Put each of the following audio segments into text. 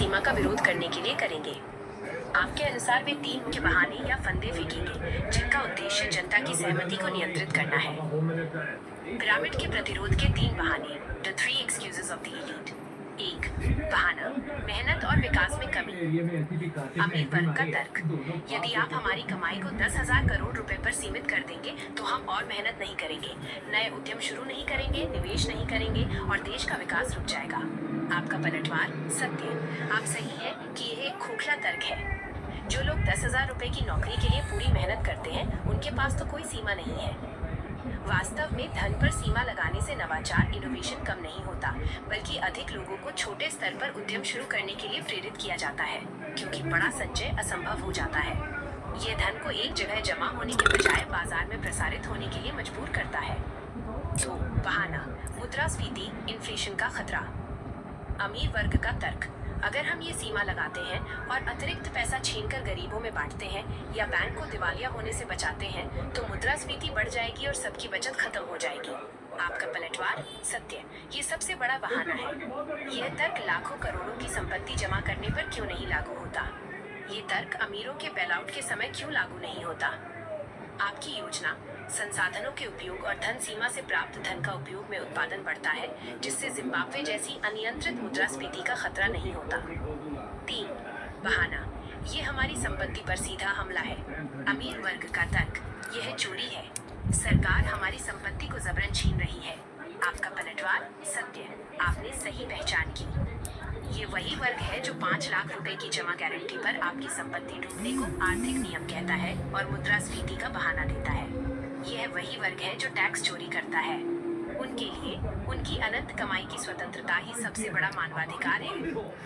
सीमा का विरोध करने के लिए करेंगे। आपके अनुसार वे 3 मुख्य बहाने या फंदे फेंकेंगे जिनका उद्देश्य जनता की सहमति को नियंत्रित करना है। पिरामिड के प्रतिरोध के 3 बहाने, the 3 excuses of the elite. 1 बहाना, मेहनत और विकास में कमी। अमीर वर्ग का तर्क, यदि आप हमारी कमाई को 10,000 करोड़ रुपए पर सीमित कर देंगे तो हम और मेहनत नहीं करेंगे, नए उद्यम शुरू नहीं करेंगे, निवेश नहीं करेंगे और देश का विकास रुक जाएगा। आपका पलटवार, सत्य, आप सही है कि यह एक खोखला तर्क है। जो लोग 10,000 रुपए की नौकरी के लिए पूरी मेहनत करते हैं उनके पास तो कोई सीमा नहीं है। वास्तव में धन पर सीमा लगाने से नवाचार, इनोवेशन कम नहीं होता, बल्कि अधिक लोगों को छोटे स्तर पर उद्यम शुरू करने के लिए प्रेरित किया जाता है, क्योंकि बड़ा संचय असंभव हो जाता है। ये धन को एक जगह जमा होने के बजाय बाजार में प्रसारित होने के लिए मजबूर करता है। 2 बहाना, मुद्रास्फीति, इन्फ्लेशन का खतरा। अमीर वर्ग का तर्क, अगर हम ये सीमा लगाते हैं और अतिरिक्त पैसा छीनकर गरीबों में बांटते हैं या बैंक को दिवालिया होने से बचाते हैं तो मुद्रास्फीति बढ़ जाएगी और सबकी बचत खत्म हो जाएगी। आपका पलटवार, सत्य, ये सबसे बड़ा बहाना है। यह तर्क लाखों करोड़ों की संपत्ति जमा करने पर क्यों नहीं लागू होता? ये तर्क अमीरों के बेलआउट के समय क्यों लागू नहीं होता? आपकी योजना, संसाधनों के उपयोग और धन सीमा से प्राप्त धन का उपयोग में उत्पादन बढ़ता है, जिससे जिम्बाब्वे जैसी अनियंत्रित मुद्रास्फीति का खतरा नहीं होता। 3 बहाना, ये हमारी संपत्ति पर सीधा हमला है। अमीर वर्ग का तर्क, यह चोरी है, सरकार हमारी संपत्ति को जबरन छीन रही है। आपका पलटवार, सत्य, आपने सही पहचान की। ये वही वर्ग है जो 5 लाख रुपए की जमा गारंटी पर आपकी संपत्ति डूबने को आर्थिक नियम कहता है और मुद्रास्फीति का बहाना देता है। यह वही वर्ग है जो टैक्स चोरी करता है। उनके लिए उनकी अनंत कमाई की स्वतंत्रता ही सबसे बड़ा मानवाधिकार है।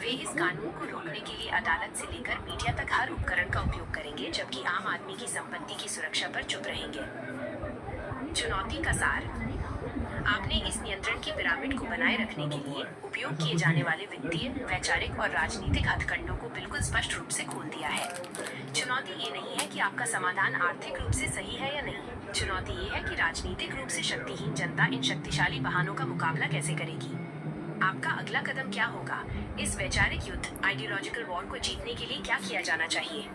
वे इस कानून को रोकने के लिए अदालत से लेकर मीडिया तक हर उपकरण का उपयोग करेंगे, जबकि आम आदमी की संपत्ति की सुरक्षा पर चुप रहेंगे। चुनौती का सार, आपने इस नियंत्रण की पिरामिड को बनाए रखने के लिए उपयोग किए जाने वाले वित्तीय, वैचारिक और राजनीतिक हथकंडों को बिल्कुल स्पष्ट रूप से खोल दिया है। चुनौती ये नहीं है कि आपका समाधान आर्थिक रूप से सही है या नहीं। चुनौती ये है कि राजनीतिक रूप से शक्तिहीन जनता इन शक्तिशाली बहानों का मुकाबला कैसे करेगी। आपका अगला कदम क्या होगा? इस वैचारिक युद्ध, आइडियोलॉजिकल वॉर को जीतने के लिए क्या किया जाना चाहिए?